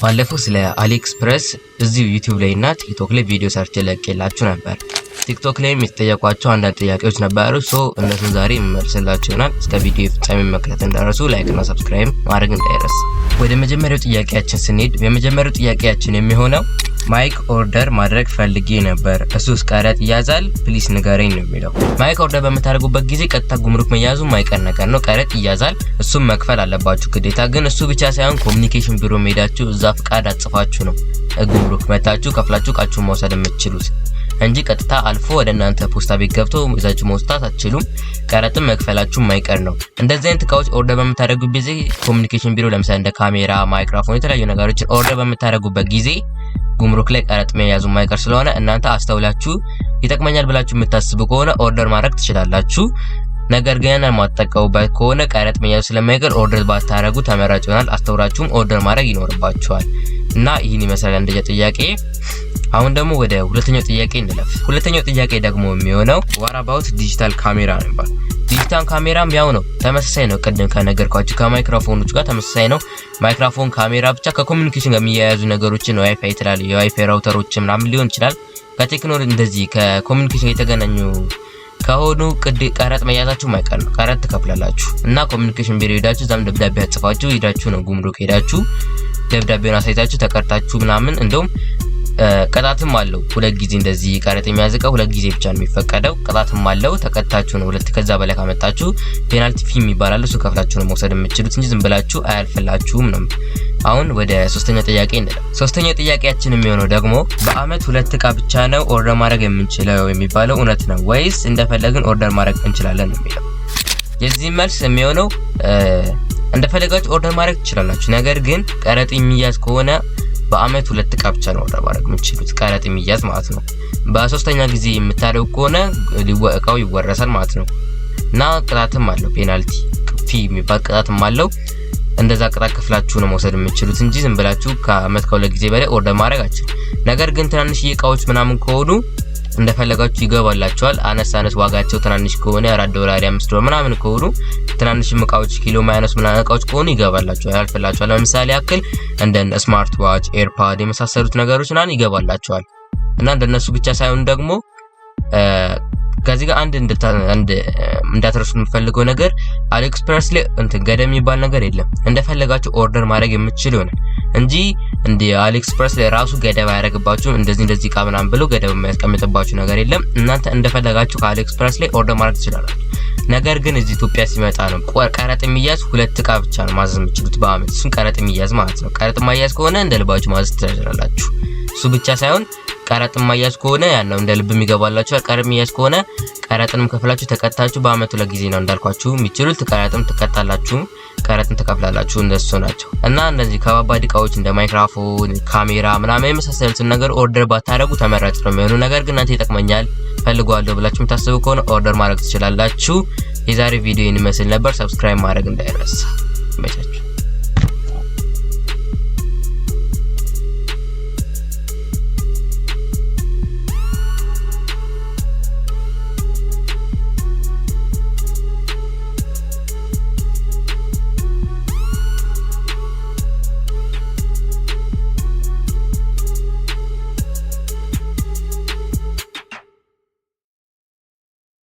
ባለፈው ስለ አሊኤክስፕረስ እዚሁ ዩቲዩብ ላይ እና ቲክቶክ ላይ ቪዲዮ ሰርች ለቅቄላችሁ ነበር። ቲክቶክ ላይ የሚጠየቋቸው አንዳንድ ጥያቄዎች ነበሩ። እነሱን ዛሬ የምመልስላችሁ ይሆናል። እስከ ቪዲዮ ፍጻሜ መከታተል እንዳትረሱ፣ ላይክ እና ሰብስክራይብ ማድረግ እንዳይረሳ። ወደ መጀመሪያው ጥያቄያችን ስንሄድ የመጀመሪያው ጥያቄያችን የሚሆነው ማይክ ኦርደር ማድረግ ፈልጌ ነበር፣ እሱስ ቀረጥ ይያዛል? ፕሊስ ንገረኝ ነው የሚለው። ማይክ ኦርደር በምታደርጉበት ጊዜ ቀጥታ ጉምሩክ መያዙ ማይቀር ነገር ነው። ቀረጥ ይያዛል፣ እሱም መክፈል አለባችሁ ግዴታ። ግን እሱ ብቻ ሳይሆን ኮሚኒኬሽን ቢሮ ሄዳችሁ እዛ ፍቃድ አጽፋችሁ ነው ጉምሩክ መታችሁ ከፍላችሁ እቃችሁን መውሰድ የምትችሉት እንጂ ቀጥታ አልፎ ወደ እናንተ ፖስታ ቤት ገብቶ ይዛችሁ መውጣት አትችሉም። ቀረጥም መክፈላችሁ ማይቀር ነው። እንደዚህ አይነት እቃዎች ኦርደር በምታደርጉበት ጊዜ ኮሚኒኬሽን ቢሮ ለምሳሌ እንደ ካሜራ፣ ማይክሮፎን የተለያዩ ነገሮችን ኦርደር በምታደርጉበት ጊዜ ጉምሩክ ላይ ቀረጥ መያዙ ማይቀር ስለሆነ እናንተ አስተውላችሁ ይጠቅመኛል ብላችሁ የምታስቡ ከሆነ ኦርደር ማድረግ ትችላላችሁ። ነገር ግን የማትጠቀሙበት ከሆነ ቀረጥ መያዙ ስለማይቀር ኦርደር ባታደርጉ ተመራጭ ይሆናል። አስተውላችሁም ኦርደር ማድረግ ይኖርባችኋል። እና ይህን ይመስላል እንደ ጥያቄ። አሁን ደግሞ ወደ ሁለተኛው ጥያቄ እንለፍ። ሁለተኛው ጥያቄ ደግሞ የሚሆነው what about ዲጂታል ካሜራ ነው። ዲጂታል ካሜራም ያው ነው፣ ተመሳሳይ ነው። ቅድም ከነገርኳችሁ ከማይክሮፎኖች ጋር ተመሳሳይ ነው። ማይክሮፎን፣ ካሜራ ብቻ ከኮሙኒኬሽን ጋር የሚያያዙ ነገሮችን ዋይፋይ ይላል፣ የዋይፋይ ራውተሮች ምናምን ሊሆን ይችላል። ከቴክኖሎጂ እንደዚህ ከኮሙኒኬሽን የተገናኙ ከሆኑ ቀረጥ መያዛችሁ ማይቀር ነው። ቀረጥ ትከፍላላችሁ እና ኮሙኒኬሽን ቢሮ ሄዳችሁ እዛም ደብዳቤ አጽፋችሁ ሄዳችሁ ነው ጉምሩክ ሄዳችሁ ደብዳቤውን አሳይታችሁ ተቀርጣችሁ ምናምን። እንደውም ቅጣትም አለው። ሁለት ጊዜ እንደዚህ ቀረጥ የሚያዝቀው ሁለት ጊዜ ብቻ ነው የሚፈቀደው። ቅጣትም አለው። ተቀጣችሁ ነው ሁለት ከዛ በላይ ካመጣችሁ ፔናልቲ ፊ ይባላል። እሱ ከፍላችሁ ነው መውሰድ የምትችሉት እንጂ ዝም ብላችሁ አያልፍላችሁም ነው። አሁን ወደ ሶስተኛው ጥያቄ እንለፍ። ሶስተኛው ጥያቄያችን የሚሆነው ደግሞ በአመት 2 እቃ ብቻ ነው ኦርደር ማድረግ የምንችለው የሚባለው እውነት ነው ወይስ እንደፈለግን ኦርደር ማድረግ እንችላለን ነው የሚለው። የዚህ መልስ የሚሆነው እንደፈለጋችሁ ኦርደር ማድረግ ትችላላችሁ። ነገር ግን ቀረጥ የሚያዝ ከሆነ በአመት 2 እቃ ብቻ ነው ኦርደር ማድረግ የምትችሉት፣ ቀረጥ የሚያዝ ማለት ነው። በሶስተኛ ጊዜ የምታደርጉ ከሆነ እቃው ይወረሳል ማለት ነው እና ቅጣትም አለው። ፔናልቲ ፊ የሚባል ቅጣትም አለው። እንደዛ ቅጣት ከፍላችሁ ነው መውሰድ የምትችሉት እንጂ ዝም ብላችሁ ከአመት ከሁለት ጊዜ በላይ ኦርደር ማድረግ አትችሉም። ነገር ግን ትናንሽ እቃዎች ምናምን ከሆኑ እንደፈለጋችሁ ይገባላችኋል። አነስ ዋጋቸው ትናንሽ ከሆነ $4 $5 ምናምን ከሆኑ ትናንሽ እቃዎች ኪሎ ማይነስ ምናምን እቃዎች ከሆኑ ይገባላችኋል፣ ያልፍላችኋል። ለምሳሌ ያክል እንደ ስማርት ዋች፣ ኤርፓድ የመሳሰሉት ነገሮች ምናምን ይገባላችኋል። እና እንደነሱ ብቻ ሳይሆን ደግሞ ከዚህ ጋር አንድ እንዳትረሱ የምፈልገው ነገር አሊኤክስፕረስ ላይ ገደብ የሚባል ነገር የለም። እንደፈለጋችሁ ኦርደር ማድረግ የምትችሉ ይሆናል እንጂ እንደ አሊኤክስፕረስ ላይ ራሱ ገደብ አያደርግባችሁም። እንደዚህ እቃ ምናምን ብሎ ገደብ የሚያስቀምጥባችሁ ነገር የለም። እናንተ እንደፈለጋችሁ ከአሊኤክስፕረስ ላይ ኦርደር ማድረግ ትችላላችሁ። ነገር ግን እዚህ ኢትዮጵያ ሲመጣ ነው ቀረጥ የሚያዝ 2 እቃ ብቻ ነው ማዘዝ የምትችሉት በአመት። እሱን ቀረጥ የሚያዝ ማለት ነው። ቀረጥ የማያዝ ከሆነ እንደ ልባችሁ ማዘዝ ትችላላችሁ። እሱ ብቻ ሳይሆን ቀረጥ የማያዝ ከሆነ ያለው እንደ ልብ የሚገባላችሁ። ቀረጥ የሚያዝ ከሆነ ቀረጥንም ከፍላችሁ ተቀጣችሁ በአመት 2 ጊዜ ነው እንዳልኳችሁ የሚችሉት። ቀረጥም ትቀጣላችሁ፣ ቀረጥም ተከፍላላችሁ። እንደሱ ናቸው። እና እንደዚህ ከባባድ እቃዎች እንደ ማይክሮፎን፣ ካሜራ ምናምን የመሳሰሉትን ነገር ኦርደር ባታረጉ ተመራጭ ነው የሚሆነው። ነገር ግን እናንተ ይጠቅመኛል ፈልጓለሁ ብላችሁ የምታስቡ ከሆነ ኦርደር ማድረግ ትችላላችሁ። የዛሬ ቪዲዮ ይመስል ነበር። ሰብስክራይብ ማድረግ እንዳይረሳ።